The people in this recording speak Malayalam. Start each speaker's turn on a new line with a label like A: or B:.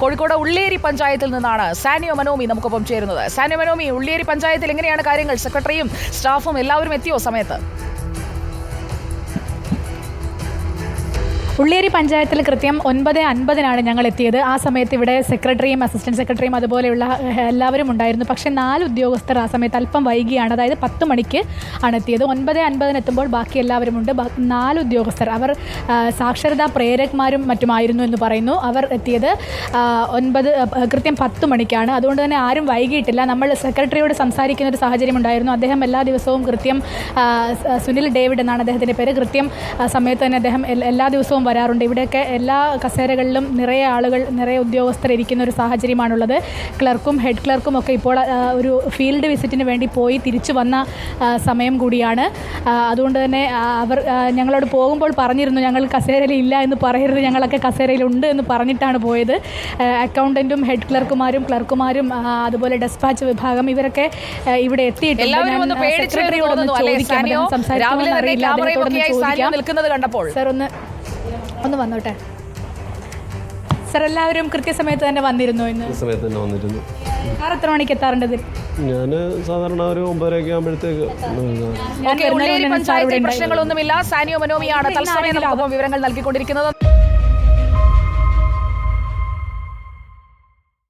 A: കോഴിക്കോട് ഉള്ളിയേരി പഞ്ചായത്തിൽ നിന്നാണ് സാനിയോ മനോമി നമുക്കൊപ്പം ചേരുന്നത്. സാനിയോ മനോമി, ഉള്ളിയേരി പഞ്ചായത്തിൽ എങ്ങനെയാണ് കാര്യങ്ങൾ? സെക്രട്ടറിയും സ്റ്റാഫും എല്ലാവരും എത്തിയോ സമയത്ത്?
B: ഉള്ളിയേരി പഞ്ചായത്തിൽ കൃത്യം 9:50 ഞങ്ങൾ എത്തിയത്. ആ സമയത്ത് ഇവിടെ സെക്രട്ടറിയും അസിസ്റ്റന്റ് സെക്രട്ടറിയും അതുപോലെയുള്ള എല്ലാവരും ഉണ്ടായിരുന്നു. പക്ഷേ 4 ഉദ്യോഗസ്ഥർ ആ സമയത്ത് അല്പം വൈകിയാണ്, അതായത് 10 മണിക്ക് ആണ് എത്തിയത്. 9:50 എത്തുമ്പോൾ ബാക്കി എല്ലാവരും ഉണ്ട്. 4 ഉദ്യോഗസ്ഥർ, അവർ സാക്ഷരതാ പ്രേരകന്മാരും മറ്റുമായിരുന്നു എന്ന് പറയുന്നു. അവർ എത്തിയത് കൃത്യം 10 മണിക്കാണ്. അതുകൊണ്ട് തന്നെ ആരും വൈകിയിട്ടില്ല. നമ്മൾ സെക്രട്ടറിയോട് സംസാരിക്കുന്ന ഒരു സാഹചര്യം ഉണ്ടായിരുന്നു. അദ്ദേഹം എല്ലാ ദിവസവും കൃത്യം സുനിൽ ഡേവിഡ് എന്നാണ് അദ്ദേഹത്തിൻ്റെ പേര്, കൃത്യം സമയത്ത് തന്നെ അദ്ദേഹം എല്ലാ ദിവസവും വരാറുണ്ട്. ഇവിടെയൊക്കെ എല്ലാ കസേരകളിലും നിറയെ ഉദ്യോഗസ്ഥർ ഇരിക്കുന്ന ഒരു സാഹചര്യമാണുള്ളത്. ക്ലർക്കും ഹെഡ് ക്ലർക്കും ഒക്കെ ഇപ്പോൾ ഒരു ഫീൽഡ് വിസിറ്റിന് വേണ്ടി പോയി തിരിച്ചു വന്ന സമയം കൂടിയാണ്. അതുകൊണ്ട് തന്നെ അവർ ഞങ്ങളോട് പോകുമ്പോൾ പറഞ്ഞിരുന്നു, ഞങ്ങൾ കസേരയിൽ ഇല്ല എന്ന് പറയരുത്, ഞങ്ങളൊക്കെ കസേരയിലുണ്ട് എന്ന് പറഞ്ഞിട്ടാണ് പോയത്. അക്കൗണ്ടൻറ്റും ഹെഡ് ക്ലർക്കുമാരും അതുപോലെ ഡെസ്പാച്ച് വിഭാഗം ഇവരൊക്കെ ഇവിടെ എത്തിയിട്ടുണ്ട്. സർ ഒന്ന് വന്നോട്ടെ. സർ, എല്ലാവരും കൃത്യസമയത്ത് തന്നെ വന്നിരുന്നു?
C: സമയത്ത് തന്നെ വന്നിരുന്നു.
B: സാർ എത്ര മണിക്ക് എത്താറുണ്ട്?
C: ഞാൻ സാധാരണ ഒരു 9:30 ആകുമ്പോഴത്തേക്ക്.
A: പ്രശ്നങ്ങളൊന്നുമില്ല. സാനിയോ മനോമിയാണ് തത്സമയം വിവരങ്ങൾ നൽകിക്കൊണ്ടിരിക്കുന്നത്.